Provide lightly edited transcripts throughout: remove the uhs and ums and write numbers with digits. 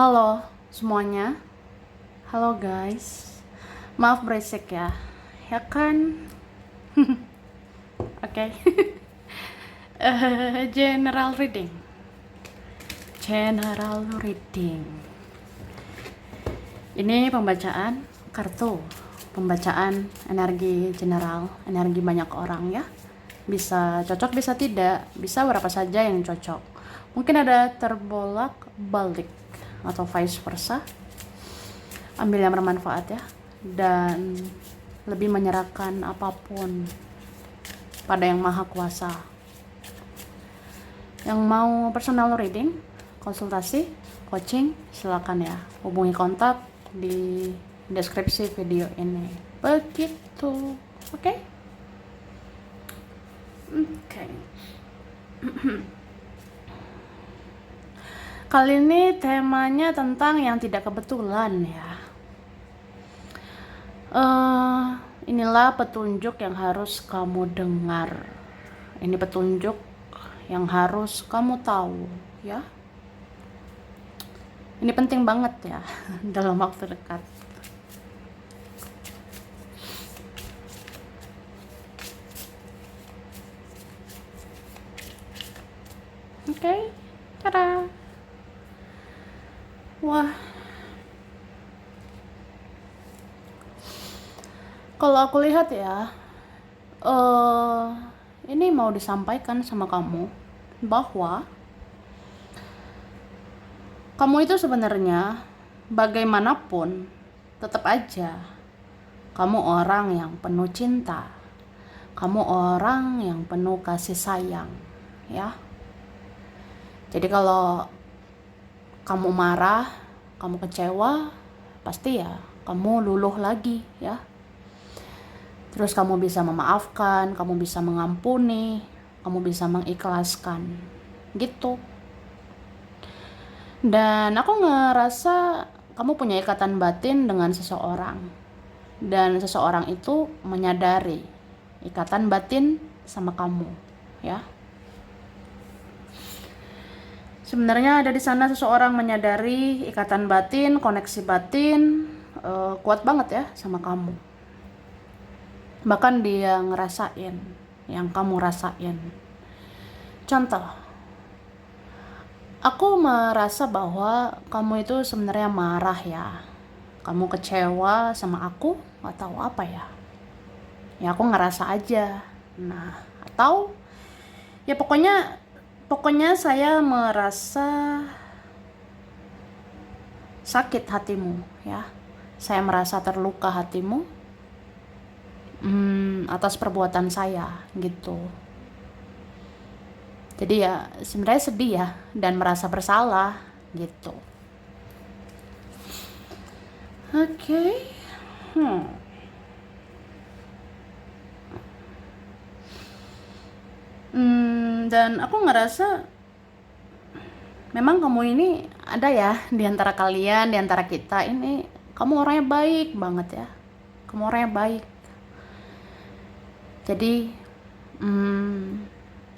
Halo semuanya, halo guys. Maaf berisik ya, ya kan? Oke. General reading. General reading. Ini pembacaan kartu, pembacaan energi general, energi banyak orang ya. Bisa cocok, bisa tidak, bisa berapa saja yang cocok. Mungkin ada terbolak balik atau vice versa. Ambil yang bermanfaat ya, dan lebih menyerahkan apapun pada yang maha kuasa. Yang mau personal reading, konsultasi, coaching, silakan ya, hubungi kontak di deskripsi video ini. Begitu, oke? Oke. Kali ini temanya tentang yang tidak kebetulan ya. Inilah petunjuk yang harus kamu dengar. Ini petunjuk yang harus kamu tahu ya. Ini penting banget ya dalam waktu dekat. Oke, tada. Wah, kalau aku lihat ya, ini mau disampaikan sama kamu bahwa kamu itu sebenarnya bagaimanapun tetap aja kamu orang yang penuh cinta, kamu orang yang penuh kasih sayang ya. Jadi kalau kamu marah, kamu kecewa, pasti ya kamu luluh lagi ya. Terus kamu bisa memaafkan, kamu bisa mengampuni, kamu bisa mengikhlaskan gitu. Dan aku ngerasa kamu punya ikatan batin dengan seseorang, dan seseorang itu menyadari ikatan batin sama kamu ya. Sebenarnya ada di sana seseorang menyadari ikatan batin, koneksi batin kuat banget ya sama kamu. Bahkan dia ngerasain yang kamu rasain. Contoh, aku merasa bahwa kamu itu sebenarnya marah ya. Kamu kecewa sama aku atau apa ya? Ya aku ngerasa aja. Nah, atau ya pokoknya saya merasa sakit hatimu ya. Saya merasa terluka hatimu atas perbuatan saya gitu. Jadi ya sebenarnya sedih ya, dan merasa bersalah gitu. Oke. Dan aku ngerasa memang kamu ini ada ya di antara kalian, di antara kita ini, kamu orangnya baik banget ya. Kamu orangnya baik. Jadi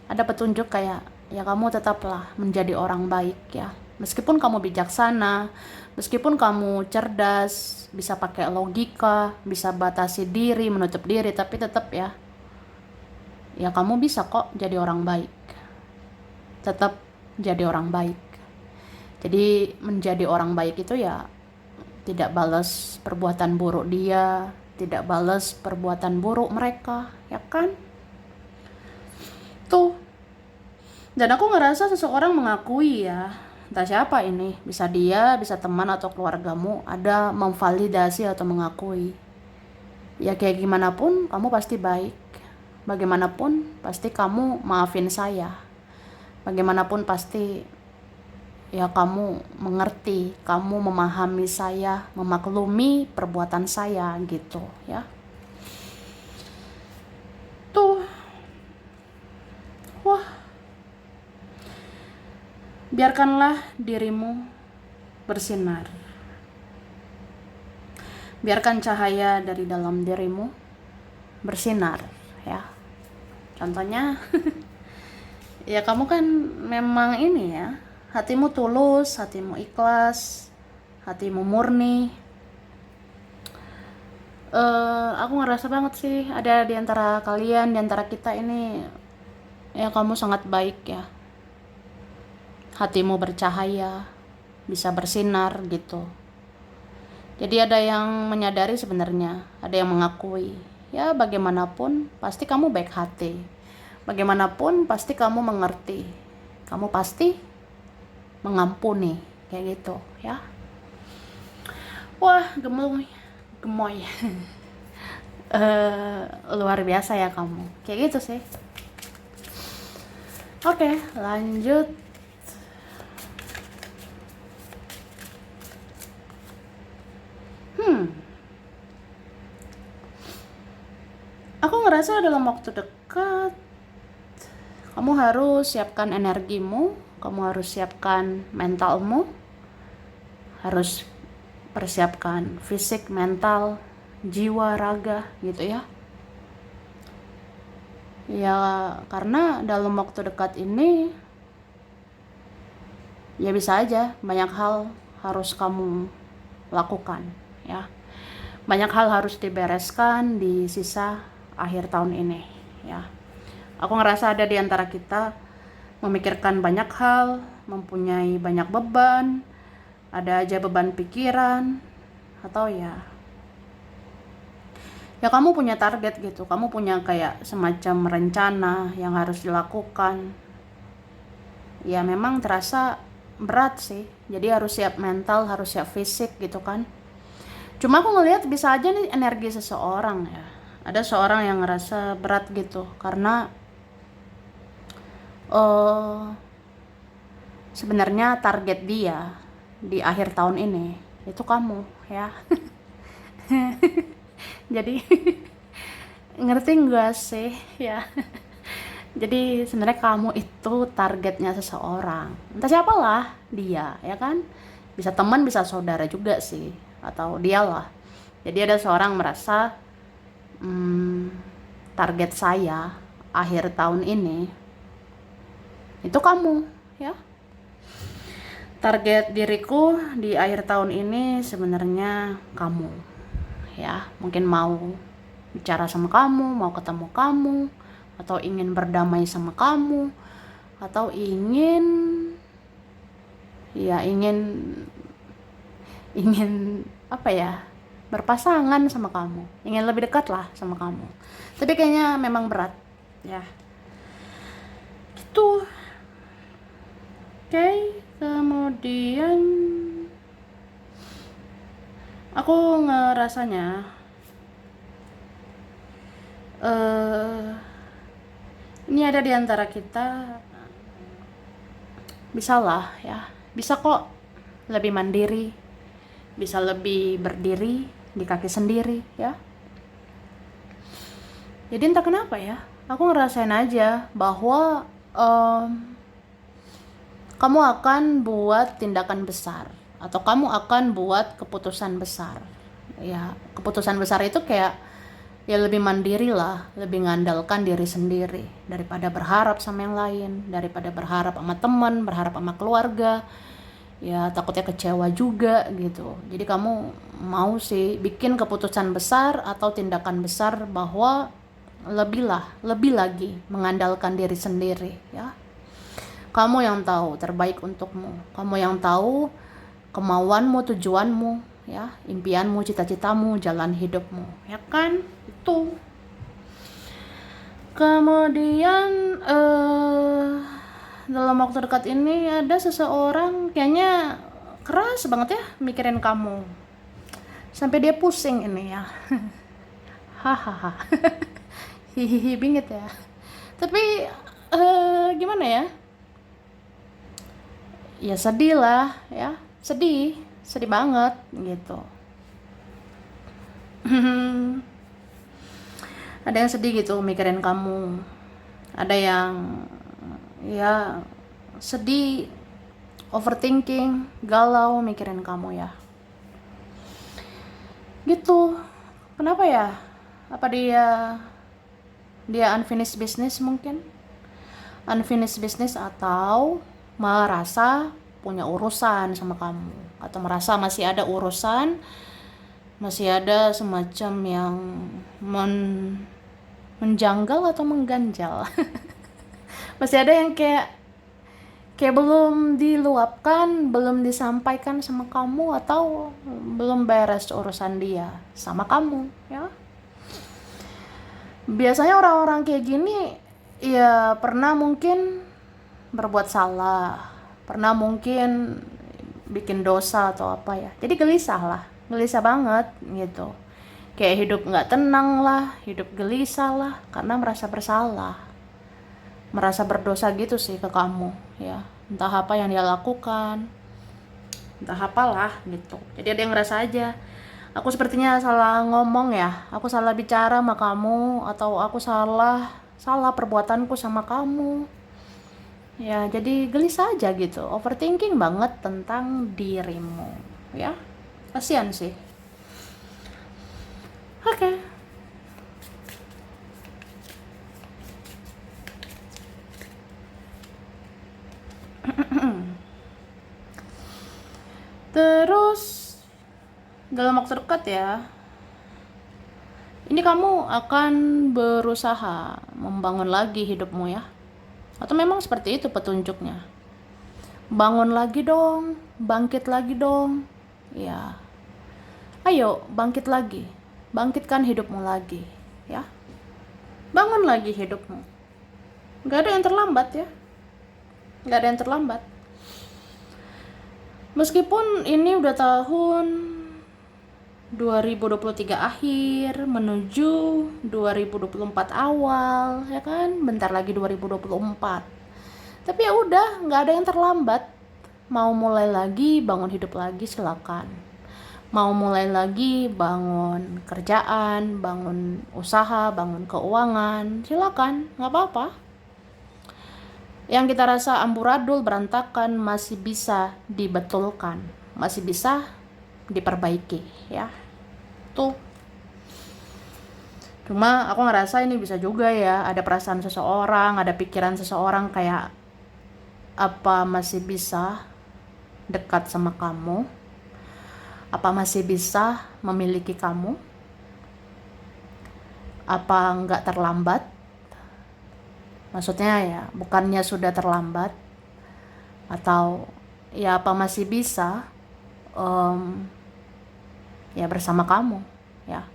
ada petunjuk kayak ya kamu tetaplah menjadi orang baik ya. Meskipun kamu bijaksana, meskipun kamu cerdas, bisa pakai logika, bisa batasi diri, menutup diri, tapi tetap ya kamu bisa kok jadi orang baik. Tetap jadi orang baik. Jadi menjadi orang baik itu ya tidak balas perbuatan buruk dia, tidak balas perbuatan buruk mereka, ya kan? Tuh. Dan aku ngerasa seseorang mengakui ya, entah siapa ini, bisa dia, bisa teman atau keluargamu, ada memvalidasi atau mengakui. Ya kayak gimana pun kamu pasti baik. Bagaimanapun pasti kamu maafin saya. Bagaimanapun pasti ya kamu mengerti, kamu memahami saya, memaklumi perbuatan saya gitu ya. Tuh. Wah. Biarkanlah dirimu bersinar. Biarkan cahaya dari dalam dirimu bersinar ya. Contohnya ya kamu kan memang ini ya, hatimu tulus, hatimu ikhlas, hatimu murni. Aku ngerasa banget sih ada di antara kalian, di antara kita ini, ya kamu sangat baik ya. Hatimu bercahaya, bisa bersinar gitu. Jadi ada yang menyadari sebenarnya, ada yang mengakui. Ya bagaimanapun pasti kamu baik hati. Bagaimanapun pasti kamu mengerti. Kamu pasti mengampuni, kayak gitu ya. Wah, gemoy. Gemoy. Luar biasa ya kamu. Kayak gitu sih. Oke, lanjut. Aku ngerasa dalam waktu dekat kamu harus siapkan energimu, kamu harus siapkan mentalmu, harus persiapkan fisik, mental, jiwa, raga gitu ya. Ya karena dalam waktu dekat ini ya bisa aja banyak hal harus kamu lakukan ya. Banyak hal harus dibereskan di sisa akhir tahun ini ya. Aku ngerasa ada di antara kita memikirkan banyak hal, mempunyai banyak beban, ada aja beban pikiran, atau ya kamu punya target gitu, kamu punya kayak semacam rencana yang harus dilakukan. Ya memang terasa berat sih, jadi harus siap mental, harus siap fisik gitu kan. Cuma aku ngelihat bisa aja nih energi seseorang ya. Ada seorang yang ngerasa berat gitu karena sebenarnya target dia di akhir tahun ini itu kamu ya. Jadi ngerti nggak sih ya? Jadi sebenarnya kamu itu targetnya seseorang, entah siapalah dia ya kan, bisa teman bisa saudara juga sih, atau dialah. Jadi ada seorang merasa target saya akhir tahun ini itu kamu ya. Target diriku di akhir tahun ini sebenarnya kamu ya. Mungkin mau bicara sama kamu, mau ketemu kamu, atau ingin berdamai sama kamu, atau ingin apa ya, berpasangan sama kamu, ingin lebih dekat lah sama kamu. Tapi kayaknya memang berat ya gitu. Oke, kemudian aku ngerasanya ini ada di antara kita bisa lah ya, bisa kok lebih mandiri, bisa lebih berdiri di kaki sendiri ya. Jadi entah kenapa ya, aku ngerasain aja bahwa kamu akan buat tindakan besar, atau kamu akan buat keputusan besar ya. Keputusan besar itu kayak ya lebih mandiri lah, lebih ngandalkan diri sendiri daripada berharap sama yang lain, daripada berharap sama teman, berharap sama keluarga. Ya takutnya kecewa juga gitu. Jadi kamu mau sih bikin keputusan besar atau tindakan besar bahwa lebih lagi mengandalkan diri sendiri ya. Kamu yang tahu terbaik untukmu, kamu yang tahu kemauanmu, tujuanmu ya, impianmu, cita-citamu, jalan hidupmu ya kan. Itu kemudian dalam waktu dekat ini ada seseorang kayaknya keras banget ya mikirin kamu sampai dia pusing ini ya. Hahaha. Hihihi bingit ya. Tapi gimana ya, ya sedih lah ya, sedih banget gitu. Ada yang sedih gitu mikirin kamu, ada yang ya sedih, overthinking, galau mikirin kamu ya gitu. Kenapa ya? Apa dia unfinished business, mungkin unfinished business, atau merasa punya urusan sama kamu, atau merasa masih ada urusan, masih ada semacam yang menjanggal atau mengganjal. Masih ada yang kayak belum diluapkan, belum disampaikan sama kamu, atau belum beres urusan dia sama kamu, ya. Biasanya orang-orang kayak gini ya pernah mungkin berbuat salah, pernah mungkin bikin dosa atau apa ya. Jadi gelisah lah, gelisah banget gitu. Kayak hidup nggak tenang lah, hidup gelisah lah, karena merasa bersalah, merasa berdosa gitu sih ke kamu, ya. Entah apa yang dia lakukan, entah apalah gitu. Jadi ada yang ngerasa aja, aku sepertinya salah ngomong ya, aku salah bicara sama kamu, atau aku salah perbuatanku sama kamu. Ya, jadi gelisah aja gitu, overthinking banget tentang dirimu, ya. Kasian sih. Oke. Terus dalam waktu dekat ya, ini kamu akan berusaha membangun lagi hidupmu ya. Atau memang seperti itu petunjuknya. Bangun lagi dong, bangkit lagi dong. Ya. Ayo, bangkit lagi. Bangkitkan hidupmu lagi, ya. Bangun lagi hidupmu. Gak ada yang terlambat ya. Gak ada yang terlambat. Meskipun ini udah tahun 2023 akhir menuju 2024 awal, ya kan? Bentar lagi 2024. Tapi ya udah, nggak ada yang terlambat. Mau mulai lagi, bangun hidup lagi, silakan. Mau mulai lagi, bangun kerjaan, bangun usaha, bangun keuangan, silakan, nggak apa-apa. Yang kita rasa amburadul, berantakan, masih bisa dibetulkan, masih bisa diperbaiki, ya. Tuh. Cuma aku ngerasa ini bisa juga ya, ada perasaan seseorang, ada pikiran seseorang kayak, apa masih bisa dekat sama kamu? Apa masih bisa memiliki kamu? Apa nggak terlambat? Maksudnya ya, bukannya sudah terlambat, atau ya apa masih bisa ya bersama kamu, ya.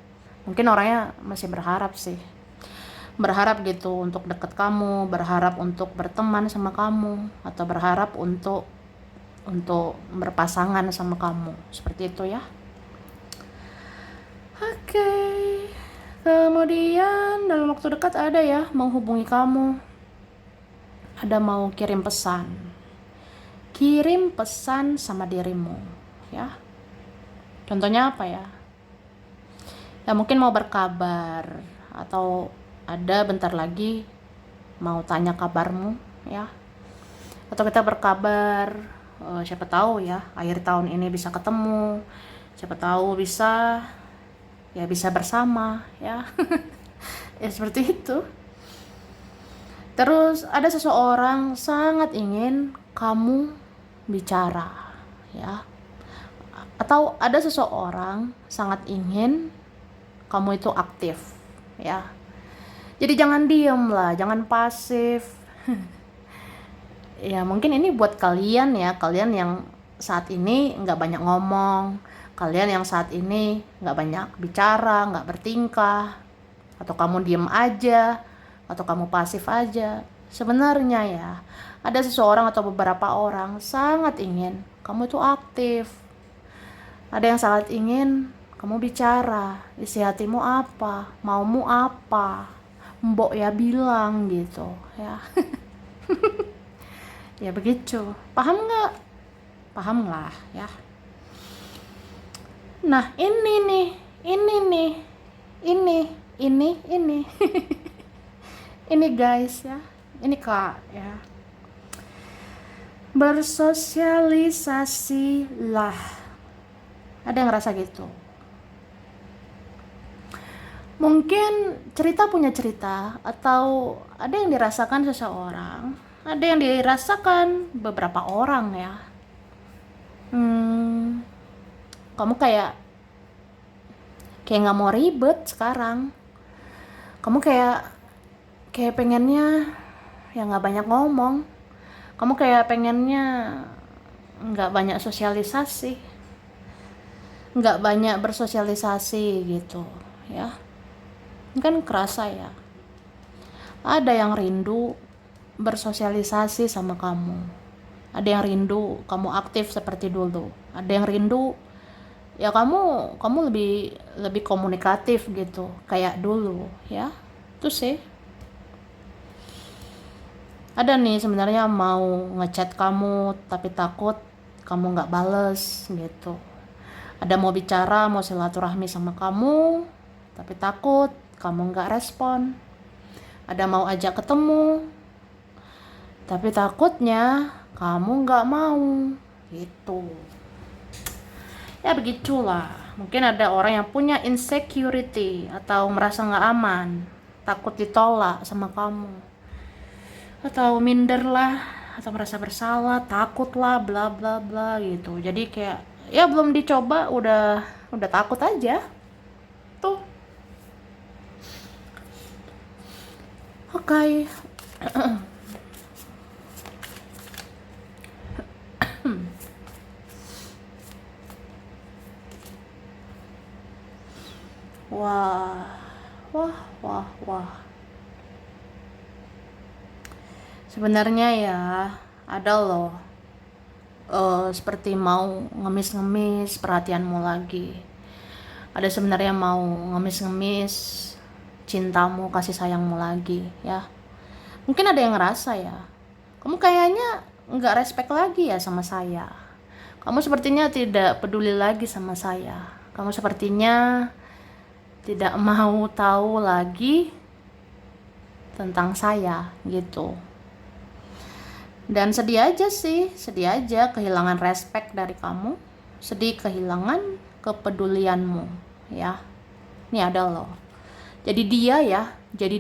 Mungkin orangnya masih berharap sih, berharap gitu untuk deket kamu, berharap untuk berteman sama kamu, atau berharap untuk berpasangan sama kamu, seperti itu ya. Oke. Kemudian dalam waktu dekat ada ya menghubungi kamu, ada mau kirim pesan sama dirimu, ya. Contohnya apa ya? Ya mungkin mau berkabar, atau ada bentar lagi mau tanya kabarmu, ya. Atau kita berkabar, siapa tahu ya akhir tahun ini bisa ketemu, siapa tahu bisa bersama, ya. Ya seperti itu. Terus ada seseorang sangat ingin kamu bicara, ya. Atau ada seseorang sangat ingin kamu itu aktif, ya. Jadi jangan diem lah, jangan pasif. Ya mungkin ini buat kalian ya, kalian yang saat ini nggak banyak ngomong, kalian yang saat ini nggak banyak bicara, nggak bertingkah, atau kamu diem aja, atau kamu pasif aja. Sebenarnya ya, ada seseorang atau beberapa orang sangat ingin kamu itu aktif. Ada yang sangat ingin kamu bicara, isi hatimu apa, maumu apa, mbok ya bilang gitu, ya. Ya begitu, paham nggak? Paham lah, ya. Nah ini ini guys ya, ini kak ya, bersosialisasi lah. Ada yang ngerasa gitu. Mungkin cerita punya cerita, atau ada yang dirasakan seseorang, ada yang dirasakan beberapa orang ya. Hmm, kamu kayak nggak mau ribet sekarang. Kamu kayak pengennya ya nggak banyak ngomong. Kamu kayak pengennya nggak banyak sosialisasi, nggak banyak bersosialisasi gitu ya. Ini kan kerasa ya. Ada yang rindu bersosialisasi sama kamu. Ada yang rindu kamu aktif seperti dulu. Ada yang rindu ya kamu lebih lebih komunikatif gitu kayak dulu ya. Itu sih. Ada nih sebenarnya mau ngechat kamu tapi takut kamu nggak bales gitu. Ada mau bicara, mau silaturahmi sama kamu tapi takut kamu nggak respon. Ada mau ajak ketemu tapi takutnya kamu nggak mau gitu. Ya begitulah. Mungkin ada orang yang punya insecurity atau merasa nggak aman, takut ditolak sama kamu, atau minder lah, atau merasa bersalah, takut lah, bla bla bla gitu. Jadi kayak ya belum dicoba udah takut aja tuh. Oke. Wah, wah, wah, wah. Sebenarnya ya ada loh seperti mau ngemis-ngemis perhatianmu lagi. Ada sebenarnya mau ngemis-ngemis cintamu, kasih sayangmu lagi ya. Mungkin ada yang ngerasa ya, kamu kayaknya nggak respect lagi ya sama saya. Kamu sepertinya tidak peduli lagi sama saya. Kamu sepertinya tidak mau tahu lagi tentang saya gitu. Dan sedih aja sih, sedih aja kehilangan respect dari kamu, sedih kehilangan kepedulianmu ya. Ini ada loh. Jadi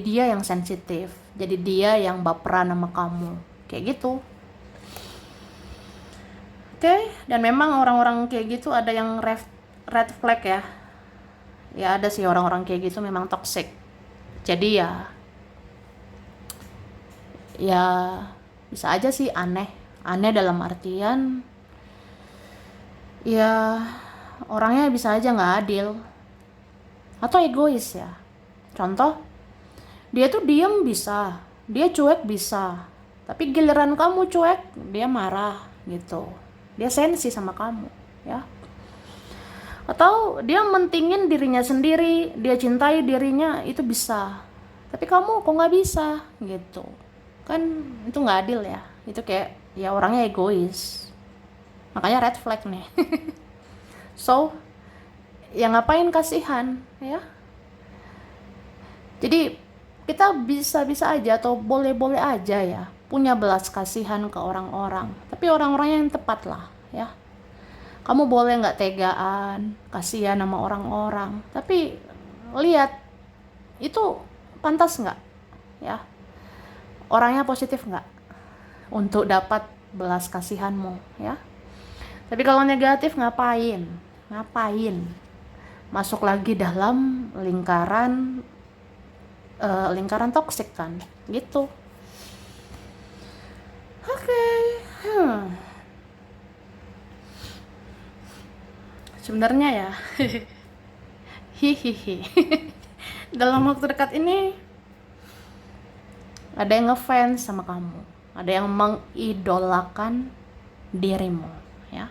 dia yang sensitif, jadi dia yang baperan sama kamu, kayak gitu. Oke, dan memang orang-orang kayak gitu ada yang red flag ya. Ya ada sih orang-orang kayak gitu memang toxic. Jadi ya bisa aja sih aneh. Aneh dalam artian ya orangnya bisa aja nggak adil atau egois ya. Contoh, dia tuh diem bisa, dia cuek bisa, tapi giliran kamu cuek dia marah gitu, dia sensi sama kamu ya. Atau dia mentingin dirinya sendiri, dia cintai dirinya itu bisa, tapi kamu kok nggak bisa gitu kan. Itu nggak adil ya. Itu kayak ya orangnya egois, makanya red flag nih. So ya ngapain kasihan ya. Jadi kita bisa-bisa aja atau boleh-boleh aja ya punya belas kasihan ke orang-orang, tapi orang-orang yang tepat lah ya. Kamu boleh nggak tegaan kasihan sama orang-orang, tapi lihat itu pantas nggak ya, orangnya positif nggak untuk dapat belas kasihanmu ya. Tapi kalau negatif ngapain masuk lagi dalam lingkaran toksik kan gitu. Oke. Sebenarnya ya hihihi. Dalam waktu dekat ini ada yang ngefans sama kamu, ada yang mengidolakan dirimu ya.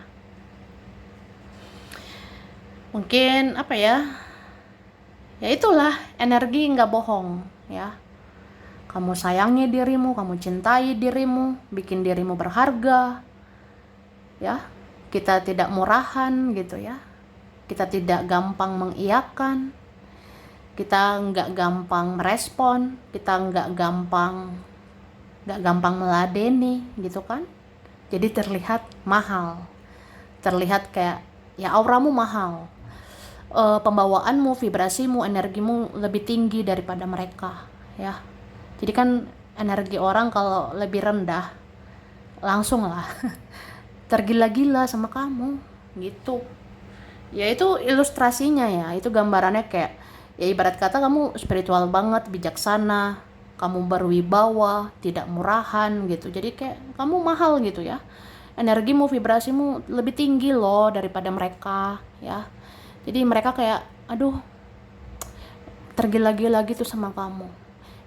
Mungkin apa ya itulah energi nggak bohong ya. Kamu sayangi dirimu, kamu cintai dirimu, bikin dirimu berharga ya. Kita tidak murahan gitu ya, kita tidak gampang mengiyakan, kita nggak gampang merespon, kita nggak gampang meladeni gitu kan. Jadi terlihat mahal, terlihat kayak ya auramu mahal, pembawaanmu, vibrasimu, energimu lebih tinggi daripada mereka ya. Jadi kan energi orang kalau lebih rendah langsung lah tergila-gila sama kamu gitu. Ya itu ilustrasinya ya, itu gambarannya kayak ya ibarat kata kamu spiritual banget, bijaksana, kamu berwibawa, tidak murahan gitu. Jadi kayak kamu mahal gitu ya. Energimu, vibrasimu lebih tinggi loh daripada mereka ya. Jadi mereka kayak aduh tergila-gila gitu sama kamu.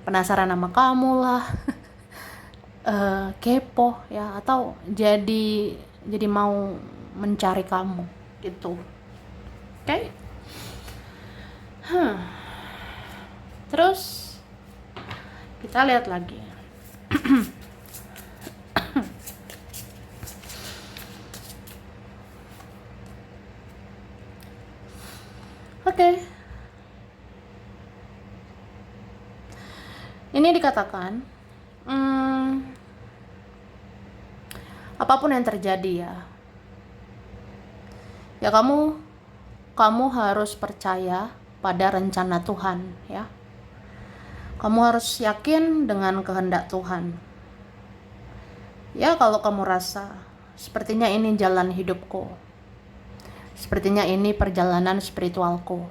Penasaran sama kamu lah. Kepo ya atau jadi mau mencari kamu gitu. Oke? Terus kita lihat lagi. Oke. Ini dikatakan apapun yang terjadi ya kamu harus percaya pada rencana Tuhan ya. Kamu harus yakin dengan kehendak Tuhan. Ya kalau kamu rasa sepertinya ini jalan hidupku, sepertinya ini perjalanan spiritualku,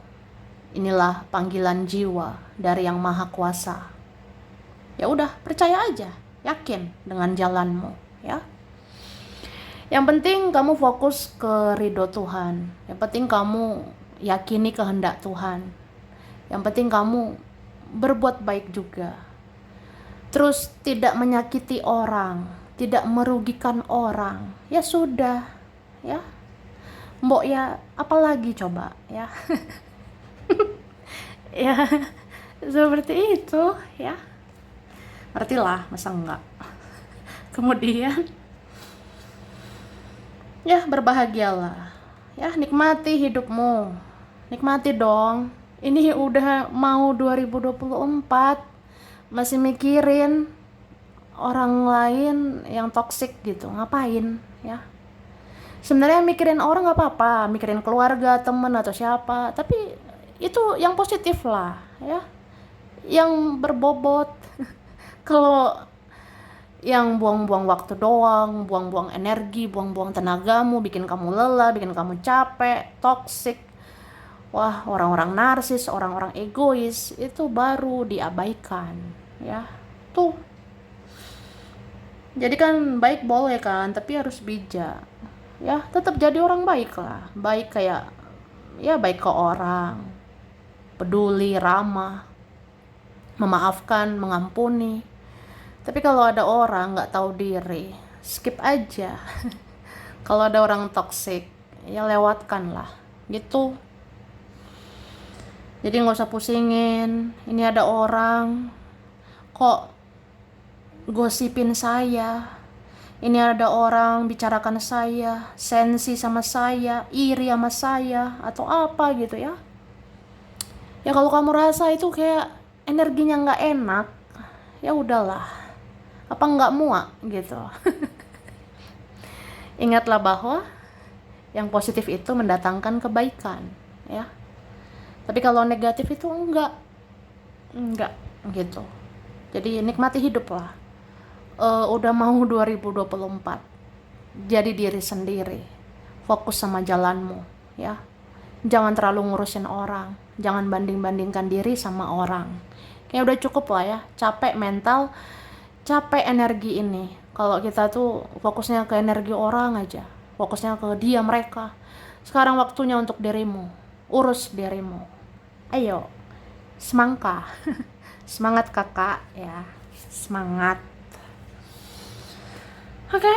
inilah panggilan jiwa dari Yang Maha Kuasa, ya udah percaya aja, yakin dengan jalanmu ya. Yang penting kamu fokus ke ridho Tuhan. Yang penting kamu yakini kehendak Tuhan. Yang penting kamu berbuat baik juga. Terus tidak menyakiti orang, tidak merugikan orang. Ya sudah, ya. Mbok ya, apalagi coba, ya. Ya, seperti itu, ya. Ngertilah, masa enggak? Kemudian ya berbahagialah, ya nikmati hidupmu, nikmati dong. Ini udah mau 2024 masih mikirin orang lain yang toksik gitu, ngapain ya? Sebenarnya mikirin orang nggak apa-apa, mikirin keluarga, temen atau siapa, tapi itu yang positif lah ya, yang berbobot. Kalau yang buang-buang waktu doang, buang-buang energi, buang-buang tenagamu, bikin kamu lelah, bikin kamu capek, toksik. Wah, orang-orang narsis, orang-orang egois itu baru diabaikan, ya. Tuh. Jadi kan baik boleh kan, tapi harus bijak. Ya, tetap jadi orang baik lah. Baik kayak ya baik ke orang, peduli, ramah, memaafkan, mengampuni. Tapi kalau ada orang nggak tahu diri, skip aja. Kalau ada orang toksik, ya lewatkan lah, gitu. Jadi nggak usah pusingin. Ini ada orang kok gosipin saya. Ini ada orang bicarakan saya, sensi sama saya, iri sama saya, atau apa gitu ya. Ya kalau kamu rasa itu kayak energinya nggak enak, ya udahlah. Apa nggak muak gitu. Ingatlah bahwa yang positif itu mendatangkan kebaikan ya. Tapi kalau negatif itu enggak gitu. Jadi nikmati hidup lah. Udah mau 2024, jadi diri sendiri, fokus sama jalanmu ya. Jangan terlalu ngurusin orang, jangan banding-bandingkan diri sama orang. Kayak udah cukup lah ya, capek mental, capek energi ini. Kalau kita tuh fokusnya ke energi orang aja, fokusnya ke dia mereka. Sekarang waktunya untuk dirimu, urus dirimu. Ayo, semangka. Semangat kakak ya, semangat. Oke.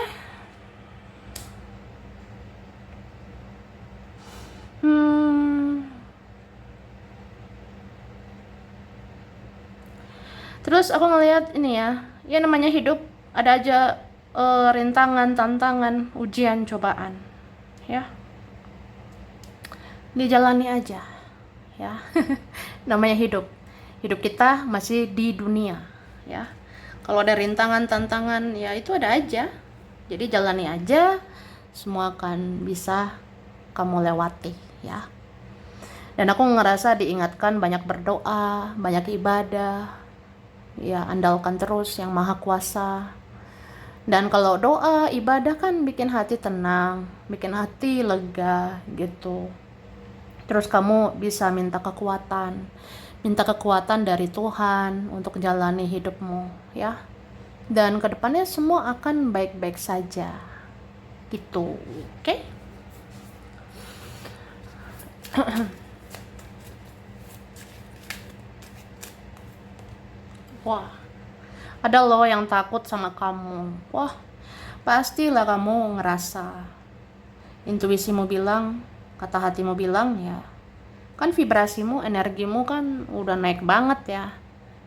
Terus aku ngelihat ini ya namanya hidup ada aja rintangan, tantangan, ujian, cobaan, ya. Dijalani aja, ya. Namanya hidup. Hidup kita masih di dunia, ya. Kalau ada rintangan, tantangan, ya itu ada aja. Jadi jalani aja, semua akan bisa kamu lewati, ya. Dan aku ngerasa diingatkan banyak berdoa, banyak ibadah. Ya, andalkan terus Yang Maha Kuasa. Dan kalau doa, ibadah kan bikin hati tenang, bikin hati lega gitu. Terus kamu bisa minta kekuatan dari Tuhan untuk jalani hidupmu ya. Dan kedepannya semua akan baik-baik saja gitu, oke? Wah, ada loh yang takut sama kamu. Wah, pastilah kamu ngerasa. Intuisimu bilang, kata hatimu bilang ya, kan vibrasimu, energimu kan udah naik banget ya.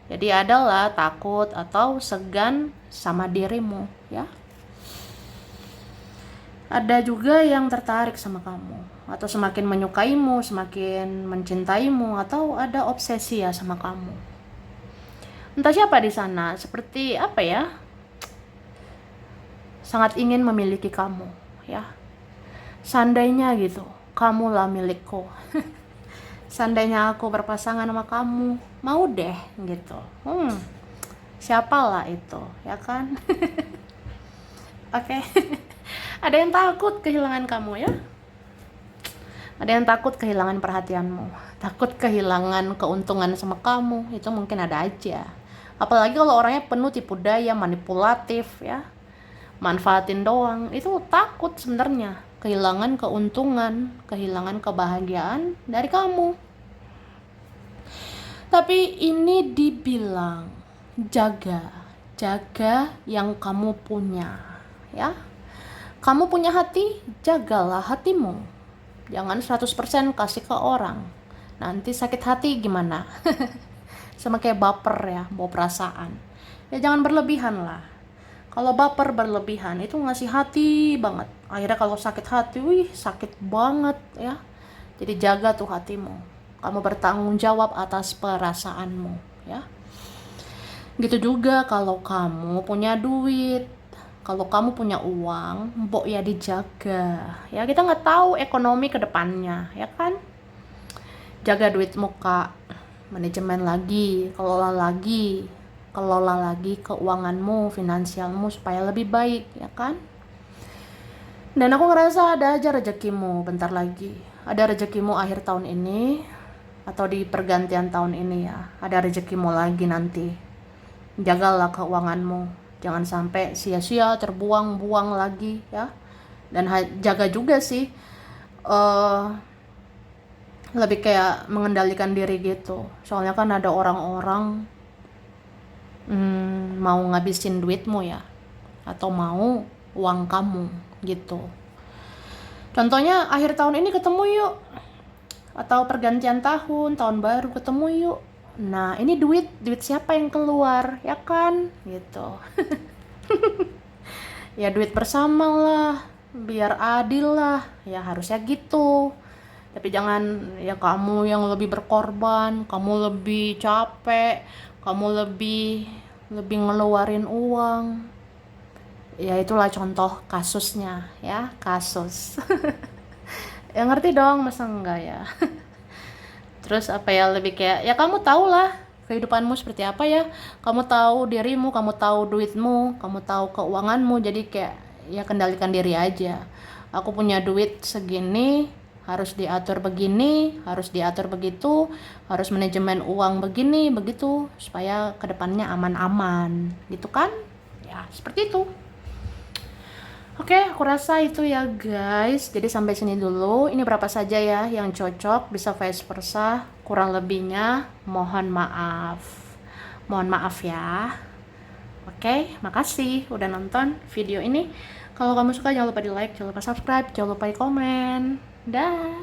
Jadi adalah takut atau segan sama dirimu ya. Ada juga yang tertarik sama kamu, atau semakin menyukaimu, semakin mencintaimu, atau ada obsesi ya sama kamu. Entah siapa di sana, seperti apa ya, sangat ingin memiliki kamu ya. Seandainya gitu, kamulah milikku. Seandainya aku berpasangan sama kamu, mau deh gitu. Siapalah itu, ya kan? Oke. Ada yang takut kehilangan kamu ya? Ada yang takut kehilangan perhatianmu, takut kehilangan keuntungan sama kamu, itu mungkin ada aja. Apalagi kalau orangnya penuh tipu daya, manipulatif ya, manfaatin doang, itu takut sebenarnya kehilangan keuntungan, kehilangan kebahagiaan dari kamu. Tapi ini dibilang jaga yang kamu punya ya. Kamu punya hati, jagalah hatimu. Jangan 100% kasih ke orang, nanti sakit hati gimana? Sama kayak baper ya, bawa perasaan ya. Jangan berlebihan lah. Kalau baper berlebihan itu ngasih hati banget, akhirnya kalau sakit hati, wih sakit banget ya. Jadi jaga tuh hatimu, kamu bertanggung jawab atas perasaanmu ya. Gitu juga kalau kamu punya duit, kalau kamu punya uang, mbok ya dijaga ya. Kita nggak tahu ekonomi kedepannya ya kan. Jaga duitmu kak, manajemen lagi, kelola lagi keuanganmu, finansialmu supaya lebih baik ya kan. Dan aku ngerasa ada aja rezekimu bentar lagi, ada rezekimu akhir tahun ini atau di pergantian tahun ini ya, ada rezekimu lagi nanti. Jagalah keuanganmu, jangan sampai sia-sia terbuang-buang lagi ya. Dan jaga juga sih lebih kayak mengendalikan diri gitu, soalnya kan ada orang-orang mau ngabisin duitmu ya, atau mau uang kamu gitu. Contohnya akhir tahun ini ketemu yuk, atau pergantian tahun baru ketemu yuk. Nah ini duit siapa yang keluar ya kan gitu. Ya duit bersama lah, biar adil lah ya, harusnya gitu. Tapi jangan ya kamu yang lebih berkorban, kamu lebih capek, kamu lebih ngeluarin uang. Ya itulah contoh kasusnya ya, kasus. Ya ngerti dong, masa enggak ya? Terus apa ya, lebih kayak ya kamu tahu lah kehidupanmu seperti apa ya. Kamu tahu dirimu, kamu tahu duitmu, kamu tahu keuanganmu. Jadi kayak ya kendalikan diri aja. Aku punya duit segini, harus diatur begini, harus diatur begitu, harus manajemen uang begini, begitu, supaya kedepannya aman-aman, gitu kan? Ya, seperti itu. Oke, aku rasa itu ya guys. Jadi sampai sini dulu. Ini berapa saja ya yang cocok, bisa vice versa. Kurang lebihnya mohon maaf. Mohon maaf ya. Oke, makasih udah nonton video ini. Kalau kamu suka jangan lupa di like, jangan lupa subscribe, jangan lupa di komen. Dah.